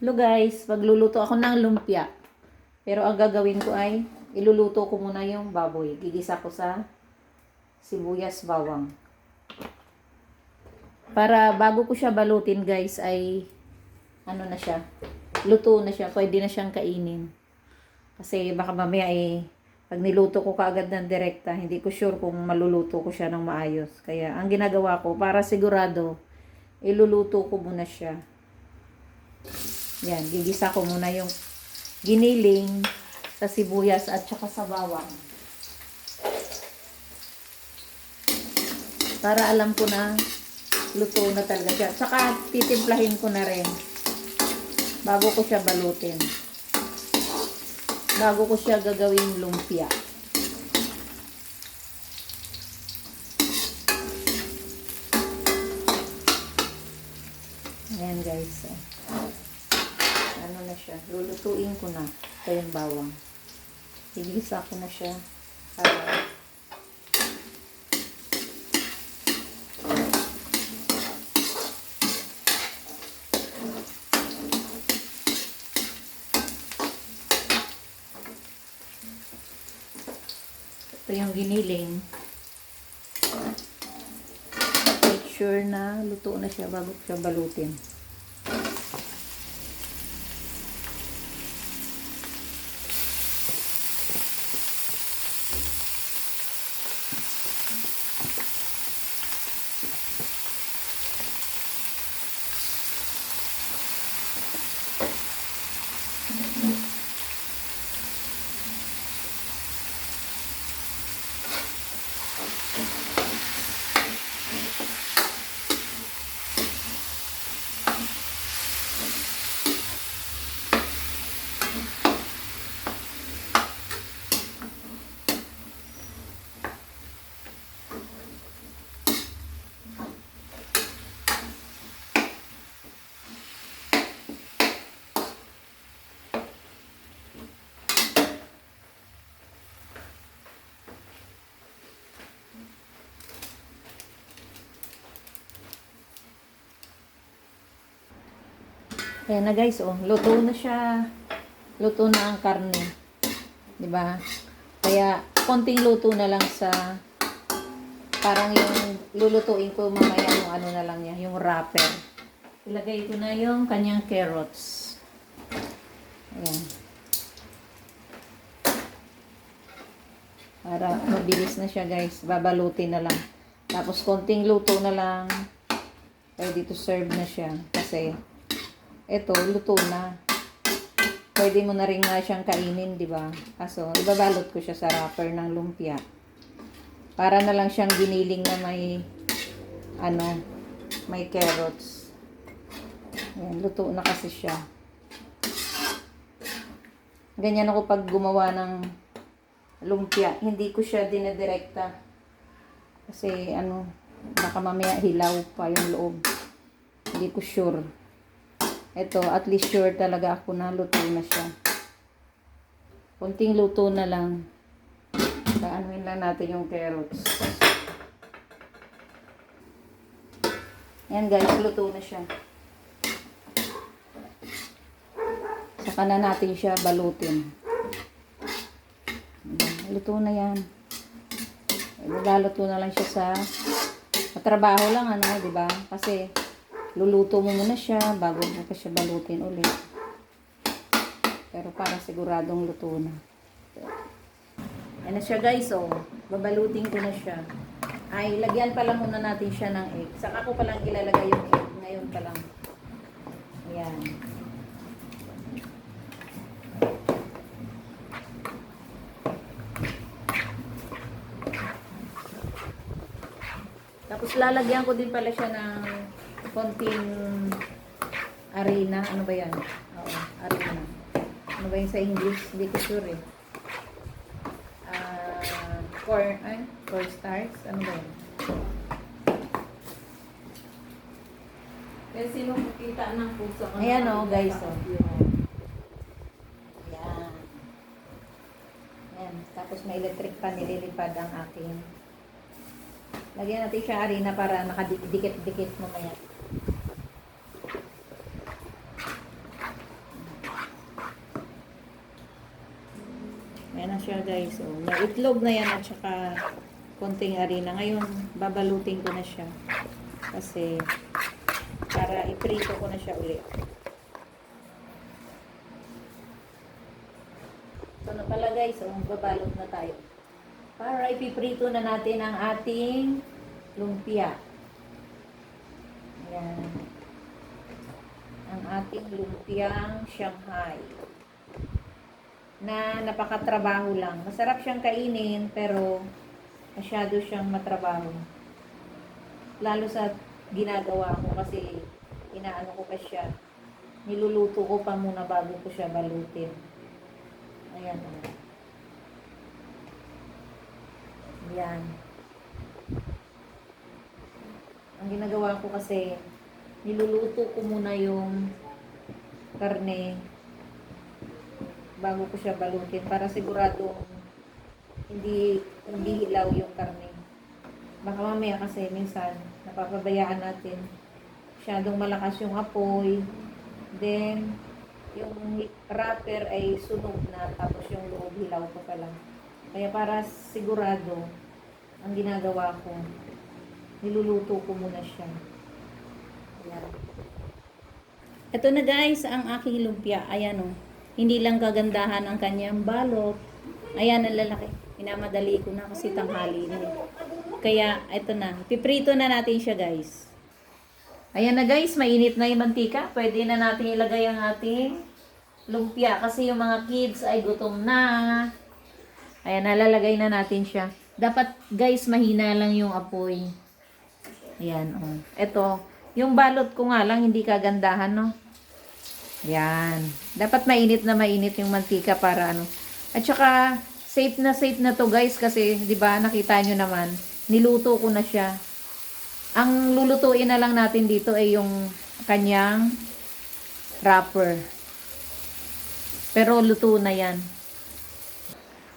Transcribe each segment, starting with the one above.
Hello guys, magluluto ako ng lumpia. Pero ang gagawin ko ay iluluto ko muna yung baboy. Gigisa ko sa sibuyas bawang. Para bago ko siya balutin guys ay ano na siya, luto na siya, pwede na siyang kainin. Kasi baka mamaya pag niluto ko kaagad ng direkta, hindi ko sure kung maluluto ko siya ng maayos. Kaya ang ginagawa ko, para sigurado, iluluto ko muna siya. Yan, gigisa ko muna yung giniling sa sibuyas at saka sa bawang. Para alam ko na luto na talaga siya. Saka titimplahin ko na rin bago ko siya balutin. Bago ko siya gagawing lumpia. Ayan guys. Ano na siya. Lulutuin ko na. Ito yung bawang. Igisa ko na siya. Ito yung giniling. Make sure na luto na siya bago siya balutin. Ayan na guys, oh, luto na siya. Luto na ang karne. 'Di ba? Kaya konting luto na lang sa parang yung lulutuin ko mamaya yung ano na lang niya, yung wrapper. Ilagay ko na yung kanyang carrots. Ayan. Para mabilis na siya guys. Babalutin na lang. Tapos konting luto na lang. Ready to serve na siya. Kasi eto, luto na. Pwede mo na rin nga siyang kainin, di ba? Kaso, ibabalot ko siya sa wrapper ng lumpia. Para na lang siyang giniling na may carrots. Ayan, luto na kasi siya. Ganyan ako pag gumawa ng lumpia. Hindi ko siya dinedirekta. Kasi, baka mamaya hilaw pa yung loob. Hindi ko sure. Ito, at least sure talaga ako na luto na siya. Kunting luto na lang. Kaanuin lang natin yung carrots. Ayan guys, luto na siya. Saka na natin siya balutin. Luto na yan. Luluto na lang siya sa trabaho lang, di ba? Kasi luluto mo muna siya bago mo pa siya balutin ulit. Pero para siguradong luto na. Yan na siya guys, oh. Babalutin ko na siya. Ay, lagyan pa lang muna natin siya ng egg. Saka ko pa lang ilalagay yung egg. Ngayon pa lang. Ayan. Tapos lalagyan ko din pala siya ng konting arena. Ano ba yan? Oo, arena. Ano ba yun sa English? Hindi ko sure eh. Cornstarch? Ano ba yun? Kasi sino makita ng puso? Ayan o, guys. Oh. Ayan. Ayan. Tapos may electric pan nililipad ang aking. Lagyan natin siya arena para nakadikit-dikit mamaya. Ayan na siya guys. So, may itlog na yan at saka konting harina. Ngayon, babalutin ko na siya. Kasi, para iprito ko na siya ulit. Ito na pala guys. So, babalot na tayo. Para ipiprito na natin ang ating lumpia. Ayan. Ang ating lumpiang Shanghai. Na napakatrabaho lang. Masarap siyang kainin, pero masyado siyang matrabaho. Lalo sa ginagawa ko kasi inaano ko pa siya. Niluluto ko pa muna bago ko siya balutin. Ayan. Ayan. Ang ginagawa ko kasi niluluto ko muna yung karne bago ko siya balutin para sigurado hindi hilaw yung karne. Baka mamaya kasi minsan napapabayaan natin masyadong malakas yung apoy, then yung wrapper ay sunog na tapos yung loob hilaw pa pala. Kaya para sigurado ang ginagawa ko, niluluto ko muna siya. Ayan. Ito na guys ang aking lumpia. Ayan o. Hindi lang kagandahan ang kanyang balot. Ayan ang lalaki. Minamadali ko na kasi tanghali na. Kaya ito na. Piprito na natin siya guys. Ayan na guys. Mainit na yung mantika. Pwede na natin ilagay ang ating lumpia. Kasi yung mga kids ay gutom na. Ayan, nalalagay na natin siya. Dapat guys mahina lang yung apoy. Ayan o. Ito. Yung balot ko nga lang hindi kagandahan no. Yan. Dapat mainit na mainit yung mantika para ano. At saka, safe na to guys kasi, di ba nakita nyo naman, niluto ko na siya. Ang lulutuin na lang natin dito ay yung kanyang wrapper. Pero luto na yan.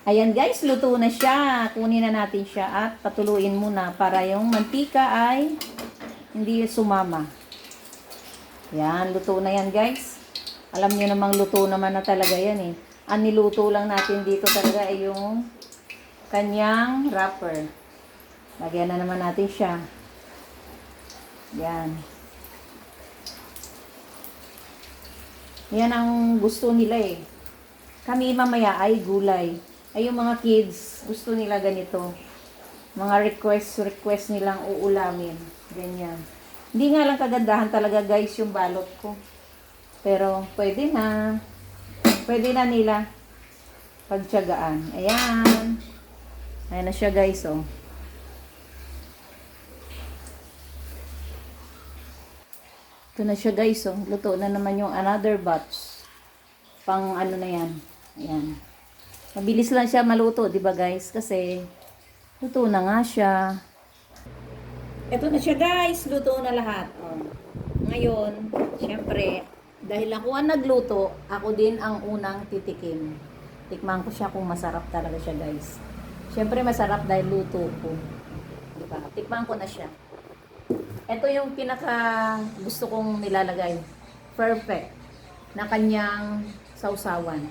Ayan guys, luto na siya. Kunin na natin siya at patuluin muna para yung mantika ay hindi sumama. Yan, luto na yan guys. Alam niyo namang luto naman na talaga yan eh. Ang niluto lang natin dito talaga ay yung kanyang wrapper. Lagyan na naman natin siya. Yan. Yan ang gusto nila eh. Kami mamaya ay gulay. Ay yung mga kids, gusto nila ganito. Mga request nilang uulamin. Ganyan. Hindi nga lang kagandahan talaga guys yung balot ko. Pero, pwede na. Pwede na nila pagtiyagaan. Ayan. Ayan na siya guys, oh. Ito na siya guys, oh. Luto na naman yung another batch. Pang ano na yan. Ayan. Mabilis lang siya maluto, di ba guys? Kasi, luto na nga siya. Ito na siya guys. Luto na lahat. Oh. Ngayon, syempre, dahil ako ang nagluto, ako din ang unang titikim. Tikman ko siya kung masarap talaga siya guys. Siyempre masarap dahil luto ko. Diba? Tikman ko na siya. Ito yung pinaka gusto kong nilalagay. Perfect. Na kanyang sausawan.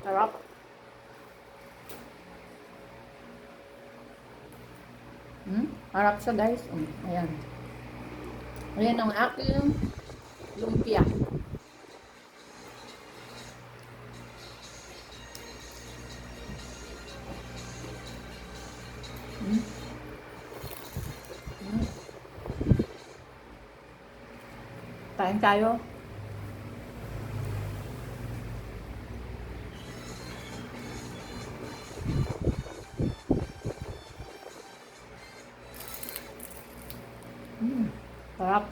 Sarap. Harap siya guys. Ayan. Ayan ang aking lumpia. Kain tayo. Sarap.